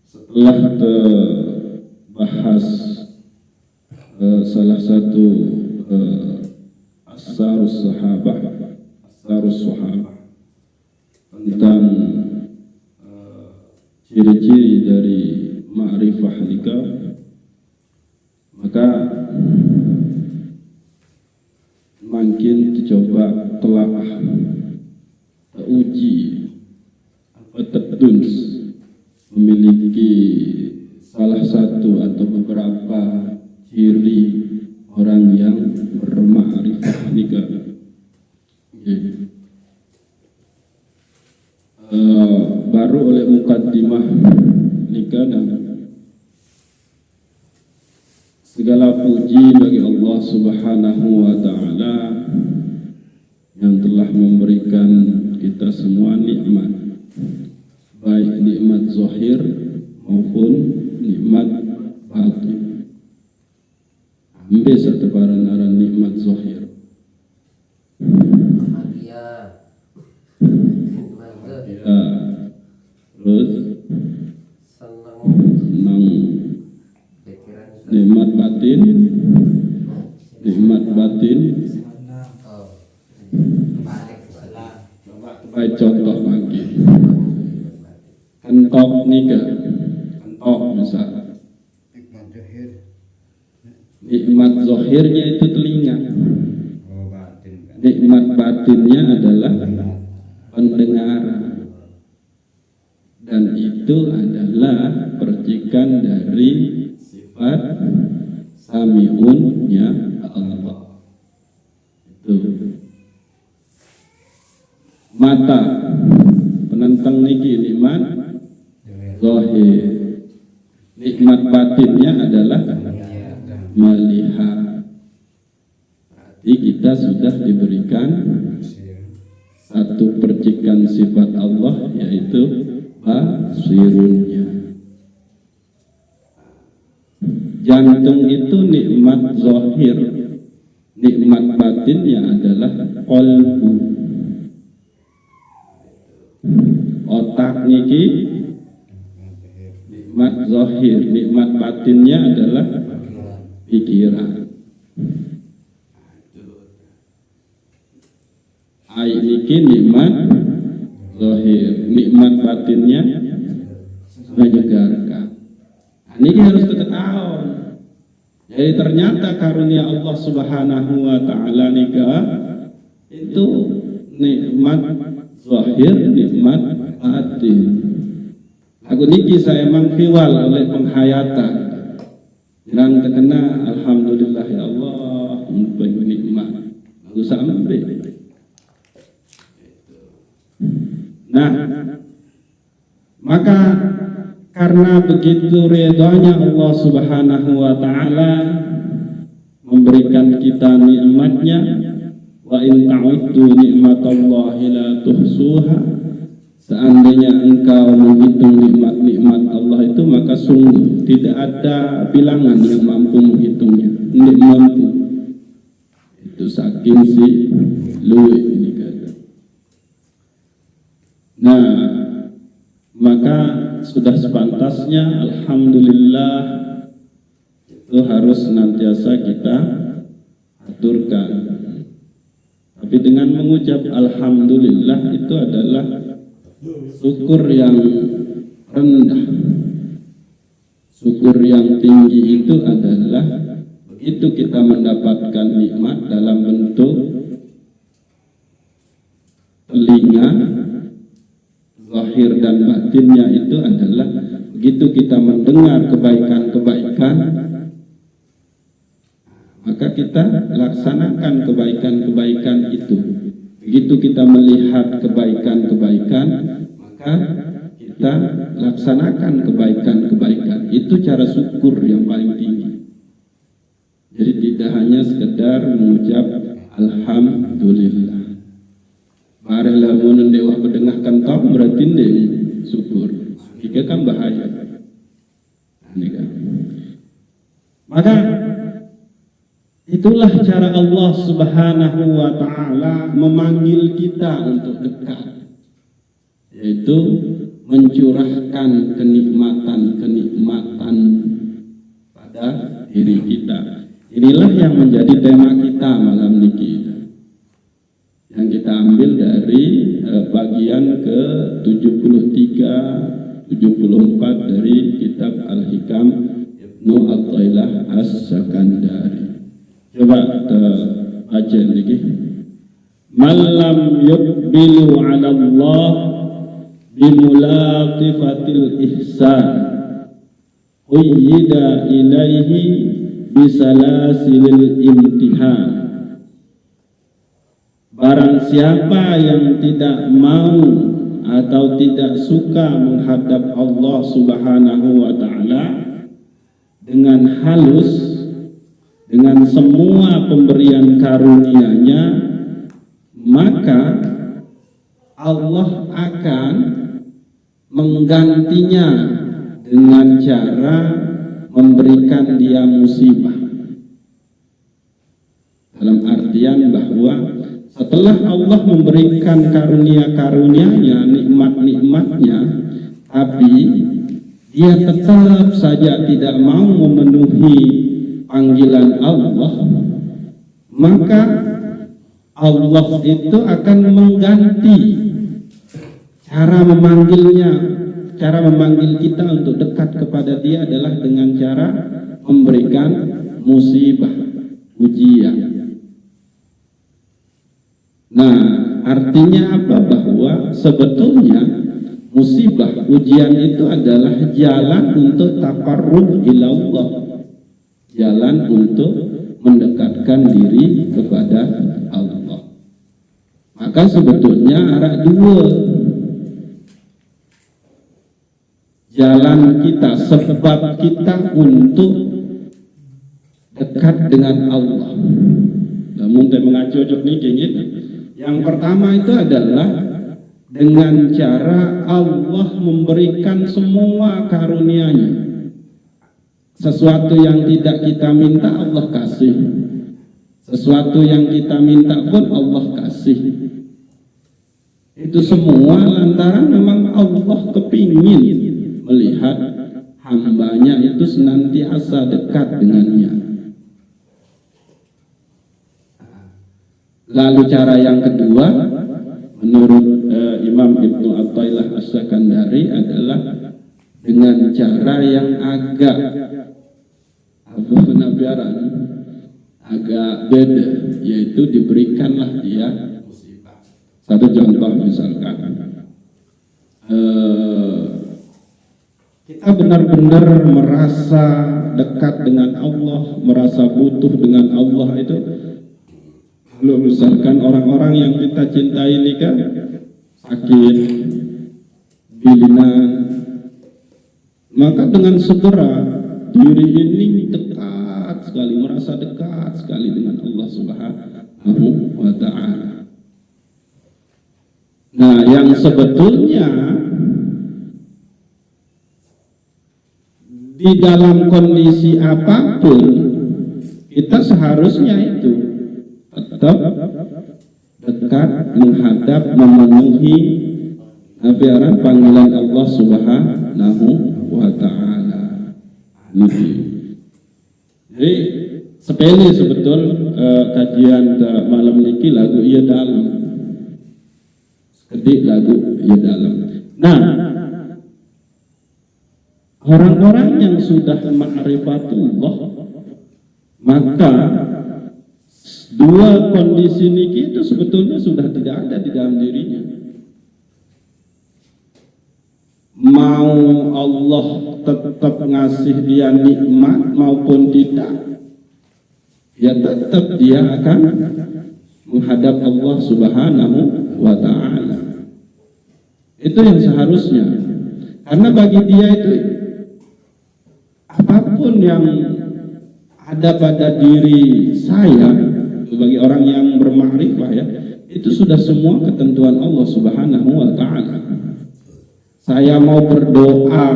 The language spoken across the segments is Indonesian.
Setelah bahas salah satu asarus sahabah tentang ciri-ciri dari ma'rifah nikah, maka makin dicoba telah uji tertuns memiliki salah satu atau beberapa ciri orang yang berma'rifah nikah. Baru oleh mukaddimah nikah, dan segala puji bagi Allah Subhanahu wa Ta'ala yang telah memberikan kita semua nikmat, baik nikmat zahir maupun nikmat batin. Ambil satu barang nikmat zahir. Terus senang. Nikmat batin, baik contoh lagi. Kentok nikah, kentok misalnya. Nikmat zahirnya itu telinga. Nikmat batinnya adalah pendengaran. Dan itu adalah percikan dari sifat sami'un-nya Allah. Itu. Mata penentang niki nikmat zahir. Nikmat batinnya adalah melihat. Berarti kita sudah diberikan satu percikan sifat Allah, yaitu basirunnya. Jantung itu nikmat zahir, nikmat batinnya adalah qalbu. Otak niki nikmat zahir, nikmat batinnya adalah pikiran. Ai niki nikmat zahir, nikmat batinnya menyegarkan. Ini harus kita tahu. Jadi ternyata karunia Allah Subhanahu wa Ta'ala nikah itu nikmat zahir, nikmat batin. Aku niki saya mangfiwal oleh penghayatan. Yang terkena alhamdulillah ya Allah, nikmat. Aku sampai. Nah, maka karena begitu ridhanya Allah Subhanahu wa Ta'ala memberikan kita nikmatnya, wa in ta'uddu nikmatallahi la tuhsuha, seandainya engkau menghitung nikmat-nikmat Allah itu, maka sungguh tidak ada bilangan yang mampu menghitungnya. Tidak mampu. Itu saking si luwih ini kata. Nah, maka sudah sepantasnya alhamdulillah itu harus senantiasa kita aturkan. Tapi dengan mengucap alhamdulillah itu adalah syukur yang rendah. Syukur yang tinggi itu adalah begitu kita mendapatkan nikmat dalam bentuk telinga, zahir dan batinnya itu adalah begitu kita mendengar kebaikan-kebaikan, maka kita laksanakan kebaikan-kebaikan itu. Begitu kita melihat kebaikan-kebaikan, maka kita laksanakan kebaikan-kebaikan. Itu cara syukur yang paling tinggi. Jadi tidak hanya sekedar mengucap alhamdulillah. Mari lamun dewa berdengahkan tau berarti ndek syukur. Jika kan bahaya. Ini kan. Maka Itulah cara Allah Subhanahu wa ta'ala memanggil kita untuk dekat, yaitu mencurahkan kenikmatan-kenikmatan pada diri kita. Inilah yang menjadi tema kita malam niki, yang kita ambil dari bagian ke-73 74 dari kitab Al-Hikam Ibnu Athaillah As-Sakandari. Coba kita baca lagi. Malam yuqbilu 'ala Allah bimulatifatil ihsan uyyida ilaihi bisalasilil imtihan. Barang siapa yang tidak mau atau tidak suka menghadap Allah Subhanahu wa ta'ala dengan halus, dengan semua pemberian karunia-Nya, maka Allah akan menggantinya dengan cara memberikan dia musibah. Dalam artian bahwa setelah Allah memberikan karunia-karunia-Nya, nikmat-nikmatnya, tapi dia tetap saja tidak mau memenuhi panggilan Allah, maka Allah itu akan mengganti cara memanggilnya. Cara memanggil kita untuk dekat kepada dia adalah dengan cara memberikan musibah, ujian. Nah, artinya apa? Bahwa sebetulnya musibah, ujian itu adalah jalan untuk taqarrub ila Allah, jalan untuk mendekatkan diri kepada Allah. Maka sebetulnya ada dua jalan kita, sebab kita untuk dekat dengan Allah. Namun saya mengacocok nih gitu. Yang pertama itu adalah dengan cara Allah memberikan semua karunia-Nya. Sesuatu yang tidak kita minta Allah kasih, sesuatu yang kita minta pun Allah kasih. Itu semua lantaran memang Allah kepingin melihat hambanya itu senantiasa dekat dengannya. Lalu cara yang kedua menurut Imam Ibnu Athaillah As-Sakandari adalah dengan cara yang agak beda, yaitu diberikanlah dia musibah. Satu contoh misalkan kita benar-benar merasa dekat dengan Allah, merasa butuh dengan Allah itu. Kalau misalkan orang-orang yang kita cintai ini kan sakit, bilinan, maka dengan segera diri ini dekat sekali, merasa dekat sekali dengan Allah Subhanahu wa ta'ala. Nah, yang sebetulnya di dalam kondisi apapun kita seharusnya itu tetap dekat, menghadap, memenuhi ajaran panggilan Allah Subhanahu wa ta'ala. Jadi sepele sebetul kajian malam niki lagu iya dalam, sekedik lagu iya dalam. Nah, orang-orang yang sudah ma'rifatullah, maka dua kondisi niki itu sebetulnya sudah tidak ada di dalam dirinya. Mau Allah tetap ngasih dia nikmat maupun tidak, ya tetap dia akan menghadap Allah Subhanahu wa ta'ala. Itu yang seharusnya, karena bagi dia itu apapun yang ada pada diri saya, bagi orang yang bermakrifah ya, itu sudah semua ketentuan Allah Subhanahu wa ta'ala. Saya mau berdoa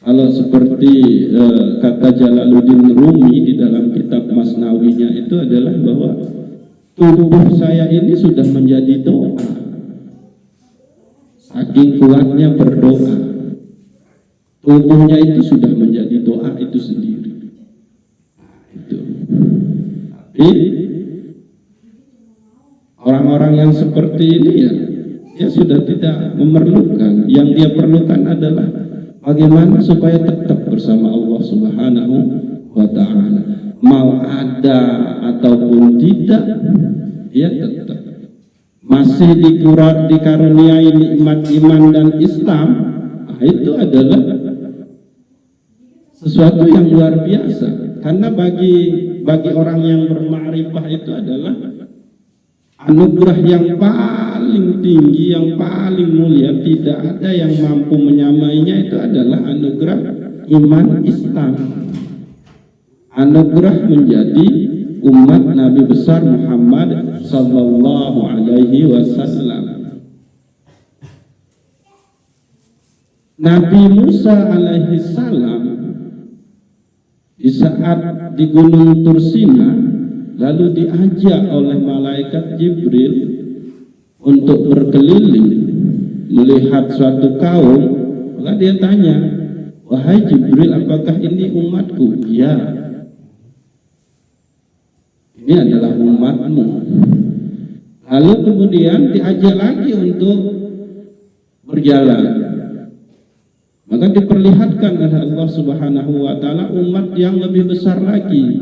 Kalau seperti kata Jalaluddin Rumi di dalam kitab Masnawinya itu adalah bahwa tubuh saya ini sudah menjadi doa, saking kuatnya berdoa. Tubuhnya itu sudah menjadi doa itu sendiri. Itu. Tapi orang-orang yang seperti ini ya sudah tidak memerlukan. Yang dia perlukan adalah bagaimana supaya tetap bersama Allah Subhanahu wa ta'ala. Mau ada ataupun tidak, dia tetap masih dikaruniai nikmat iman dan Islam. Nah, itu adalah sesuatu yang luar biasa. Karena bagi orang yang bermakrifah itu adalah anugerah yang paling tinggi, yang paling mulia. Tidak ada yang mampu menyamainya. Itu adalah anugerah iman Islam, anugerah menjadi umat Nabi besar Muhammad sallallahu alaihi wasallam. Nabi Musa alaihi salam di saat di Gunung Tursina lalu diajak oleh malaikat Jibril untuk berkeliling melihat suatu kaum. Maka dia tanya, wahai Jibril, apakah ini umatku? Ya, ini adalah umatmu. Lalu kemudian diajak lagi untuk berjalan. Maka diperlihatkan oleh Allah Subhanahu wa ta'ala umat yang lebih besar lagi.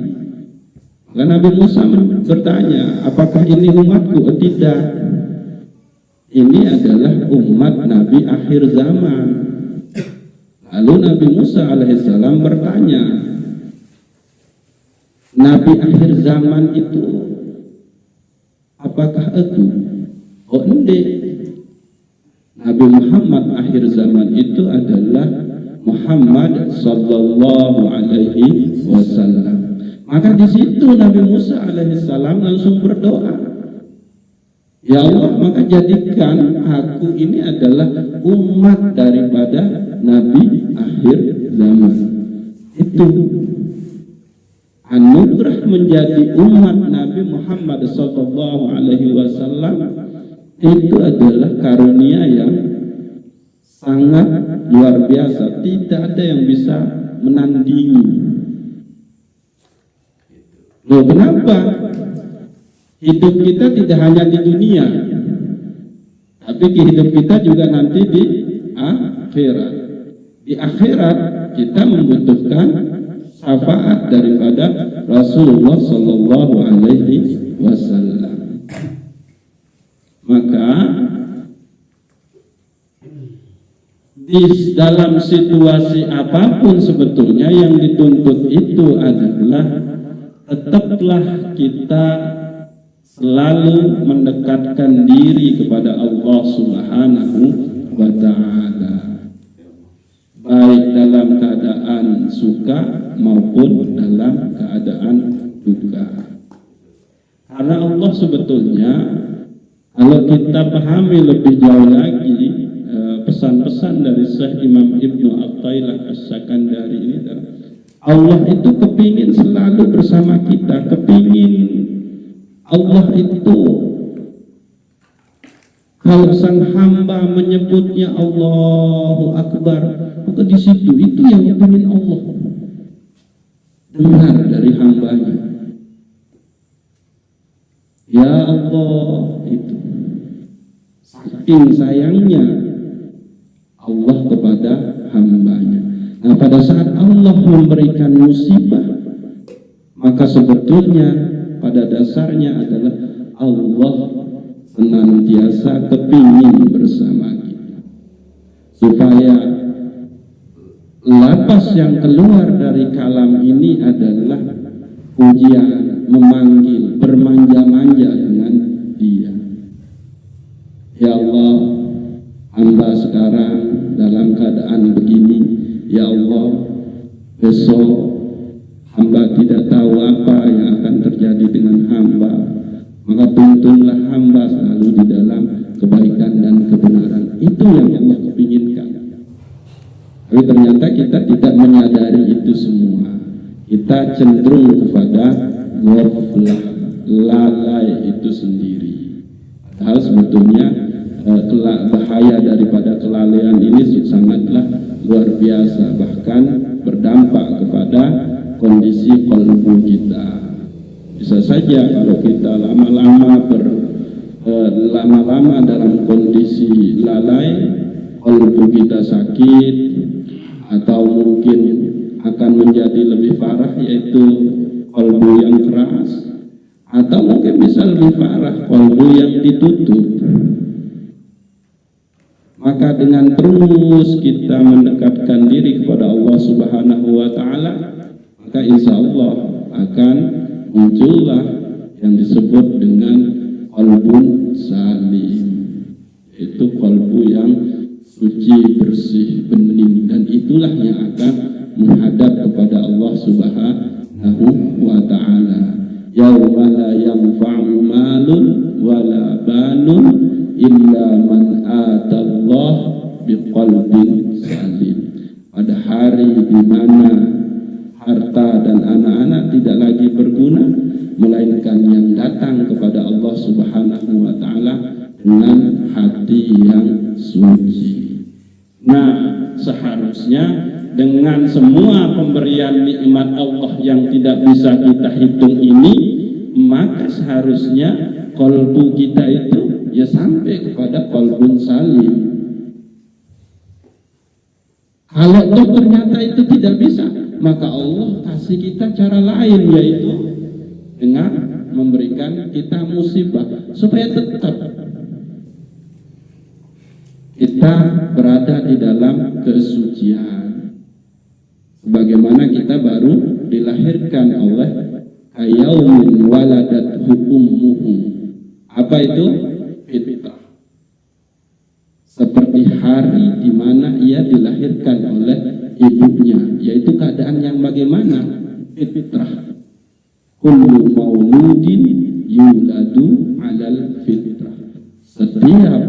Maka Nabi Musa bertanya, apakah ini umatku? Tidak, ini adalah umat Nabi akhir zaman. Lalu Nabi Musa alaihissalam bertanya, Nabi akhir zaman itu apakah aku? Oh, enggak. Nabi Muhammad akhir zaman itu adalah Muhammad sallallahu alaihi wasallam. Maka di situ Nabi Musa alaihissalam langsung berdoa, ya Allah, maka jadikan aku ini adalah umat daripada Nabi akhir zaman. Itu anugerah menjadi umat Nabi Muhammad sallallahu alaihi wasallam. Itu adalah karunia yang sangat luar biasa. Tidak ada yang bisa menandingi. Loh, kenapa? Hidup kita tidak hanya di dunia, tapi hidup kita juga nanti di akhirat. Di akhirat kita membutuhkan syafaat daripada Rasulullah Sallallahu Alaihi Wasallam. Maka di dalam situasi apapun sebetulnya yang dituntut itu adalah tetaplah kita selalu mendekatkan diri kepada Allah Subhanahu wa ta'ala, baik dalam keadaan suka maupun dalam keadaan duka. Karena Allah sebetulnya, kalau kita pahami lebih jauh lagi pesan-pesan dari Syekh Imam Ibnu Athaillah As-Sakandari ini, Allah itu kepingin selalu bersama kita, kepingin Allah itu kalau sang hamba menyebutnya Allahu Akbar, maka di situ itu yang kepingin Allah dengar dari hambanya. Ya Allah, itu saking sayangnya Allah kepada hambanya. Nah, pada saat Allah memberikan musibah, maka sebetulnya pada dasarnya adalah Allah senantiasa kepingin bersama kita, supaya lapas yang keluar dari kalam ini adalah pujian, memanggil, bermanja-manja dengan Dia. Ya Allah, hamba sekarang dalam keadaan begini. Ya Allah, besok hamba tidak tahu apa yang akan terjadi dengan hamba. Maka tuntunlah hamba selalu di dalam kebaikan dan kebenaran. Itu yang Allah kepinginkan. Tapi ternyata kita tidak menyadari itu semua. Kita cenderung kepada ghaflah, lalai itu sendiri. Padahal sebetulnya bahaya daripada kelalaian ini sangatlah luar biasa, bahkan berdampak kepada kondisi qalbu kita. Bisa saja kalau kita lama-lama dalam kondisi lalai, qalbu kita sakit, atau mungkin akan menjadi lebih parah, yaitu qalbu yang keras, atau mungkin bisa lebih parah qalbu yang ditutup. Maka dengan terus kita mendekatkan diri kepada Allah Subhanahu wa Ta'ala, maka insya Allah akan muncullah yang disebut dengan qalbun salim, yaitu qalbu yang suci, bersih, bening, dan itulah yang akan menghadap kepada Allah Subhanahu wa Ta'ala. Yauma la yanfa'u malun wala banun illa man atallah biqalbin salim. Pada hari di mana harta dan anak-anak tidak lagi berguna, melainkan yang datang kepada Allah Subhanahu wa Ta'ala dengan hati yang suci. Nah, seharusnya dengan semua pemberian nikmat Allah yang tidak bisa kita hitung ini, maka seharusnya qalbu kita itu ya sampai kepada qalbun salim. Kalau ternyata itu tidak bisa, maka Allah kasih kita cara lain, yaitu dengan memberikan kita musibah supaya tetap kita berada di dalam kesucian. Sebagaimana kita baru dilahirkan oleh kayaumin waladathu ummuhu. Apa itu? Fitrah. Seperti hari di mana ia dilahirkan oleh ibunya, yaitu keadaan yang bagaimana? Fitrah. Kullu mauludin yuladu alal fitrah. Setiap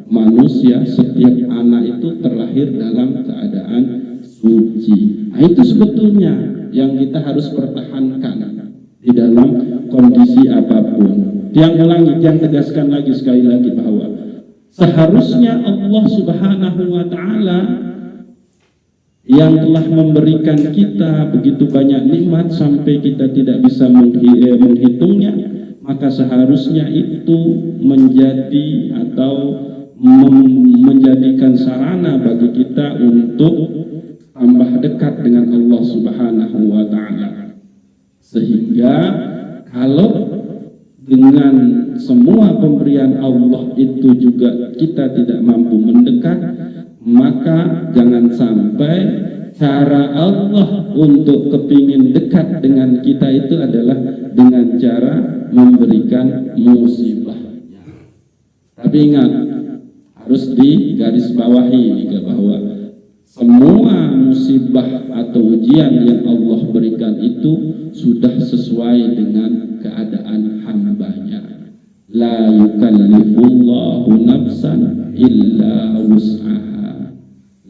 manusia, setiap anak itu terlahir dalam keadaan suci. Nah, itu sebetulnya yang kita harus pertahankan di dalam kondisi apapun. Yang ulangi, yang tegaskan lagi sekali lagi bahwa seharusnya Allah Subhanahu wa Ta'ala yang telah memberikan kita begitu banyak nikmat sampai kita tidak bisa menghitungnya, maka seharusnya itu menjadi atau menjadikan sarana bagi kita untuk tambah dekat dengan Allah Subhanahu wa Ta'ala. Sehingga kalau dengan semua pemberian Allah itu juga kita tidak mampu mendekat, maka jangan sampai cara Allah untuk kepingin dekat dengan kita itu adalah dengan cara memberikan musibah. Tapi ingat, harus digarisbawahi juga bahwa semua musibah atau ujian yang Allah berikan itu sudah sesuai dengan keadaan hambanya. La yukallifullahu nafsan illa wus'aha,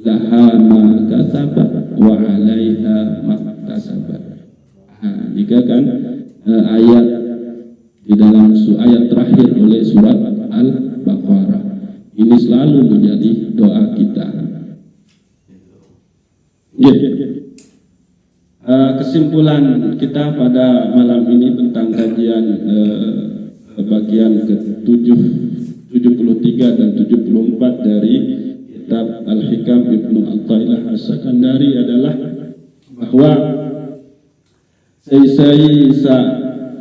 laha ma kasabat wa 'alaiha maktasabat. Jika kan ayat di dalam ayat terakhir oleh surat Al-Baqarah ini selalu menjadi doa kita. Kesimpulan kita pada malam ini tentang kajian bagian ke-73 dan 74 dari kitab Al-Hikam Ibnu Athaillah As-Sakandari adalah bahwa saya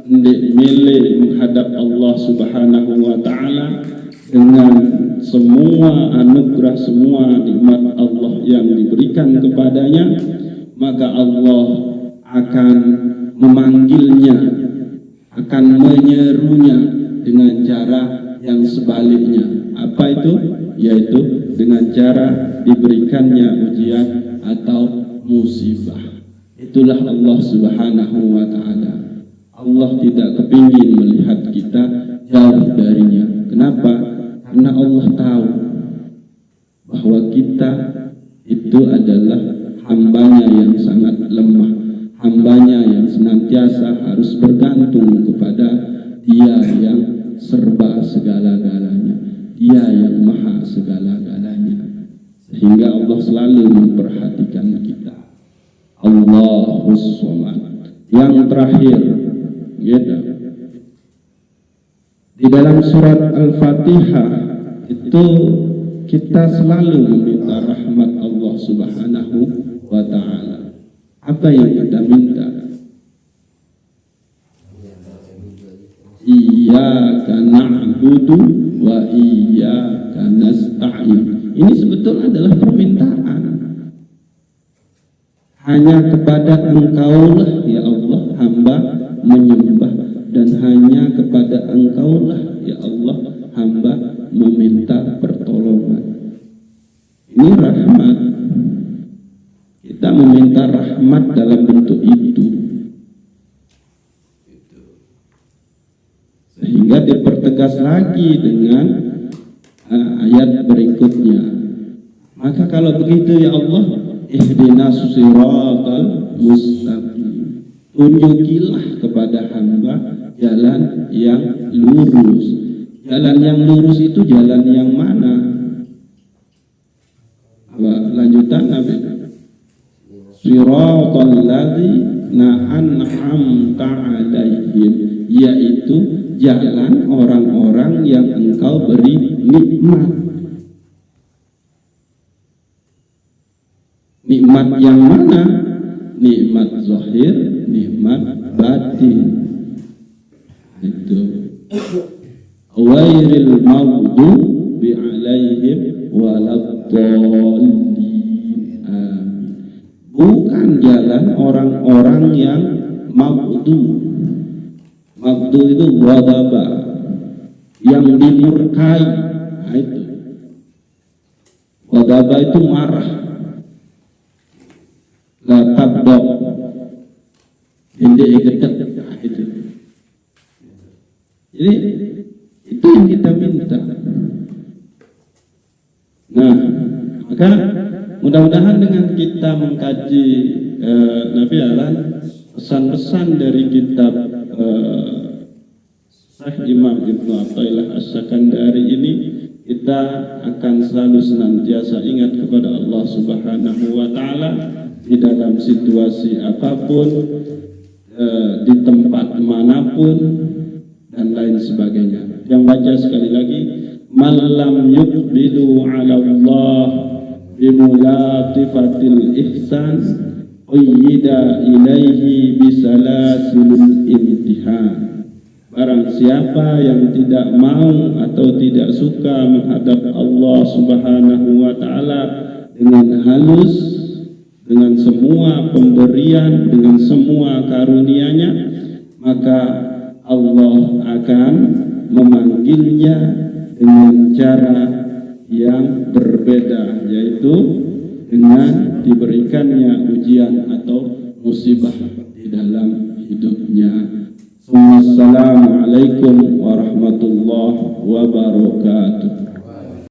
ndik milih menghadap Allah Subhanahu wa Ta'ala dengan semua anugerah, semua nikmat Allah yang diberikan kepadanya, maka Allah akan memanggilnya, akan menyerunya dengan cara yang sebaliknya. Apa itu? Yaitu dengan cara diberikannya ujian atau musibah. Itulah Allah Subhanahu wa Ta'ala. Allah tidak kepingin melihat kita jauh darinya. Kenapa? Karena Allah tahu bahwa kita itu adalah Dia yang serba segala-galanya, Dia yang maha segala-galanya. Sehingga Allah selalu memperhatikan kita. Allahus Somad. Yang terakhir, gitu. Di dalam surat Al-Fatihah itu kita selalu meminta rahmat Allah Subhanahu wa Ta'ala. Apa yang kita minta? Iyyaka na'budu wa iyyaka nasta'in. Ini sebetulnya adalah permintaan. Hanya kepada Engkaulah ya Allah hamba menyembah, dan hanya kepada Engkaulah ya Allah hamba meminta pertolongan. Ini rahmat. Kita meminta rahmat dalam bentuk itu. Sehingga dipertegas lagi dengan ayat berikutnya. Maka kalau begitu ya Allah, ihdinas siratal mustaqim. Tunjukilah kepada hamba jalan yang lurus. Jalan yang lurus itu jalan yang mana? Lanjutan Nabi. Siratal ladzina an'amta 'alaihim, yaitu jalan orang-orang yang Engkau beri nikmat. Nikmat yang mana? Nikmat zahir, nikmat batin. Itu. Ghairil maghdubi 'alaihim waladdallin. Bukan jalan orang-orang yang maghdu. Maghdu itu ghadaba, yang dimurkai. Nah, itu. Ghadaba itu marah. La tabda. Ini gedek. Nah, itu. Jadi itu yang kita minta. Nah, maka mudah-mudahan dengan kita mengkaji Nabi Alan, pesan-pesan dari kitab Syekh Imam Ibnu Athaillah As-Sakandari ini, kita akan selalu senantiasa ingat kepada Allah Subhanahu wa Ta'ala di dalam situasi apapun, di tempat manapun, dan lain sebagainya. Yang baca sekali lagi, man lam yuqbilu 'ala Allah bimulatifatil ihsan qayyida ilaihi bisalasilil imtihan. Barang siapa yang tidak mau atau tidak suka menghadap Allah Subhanahu wa Ta'ala dengan halus, dengan semua pemberian, dengan semua karunia-Nya, maka Allah akan memanggilnya dengan cara yang berbeda, yaitu dengan diberikannya ujian atau musibah di dalam hidupnya. Assalamualaikum warahmatullahi wabarakatuh.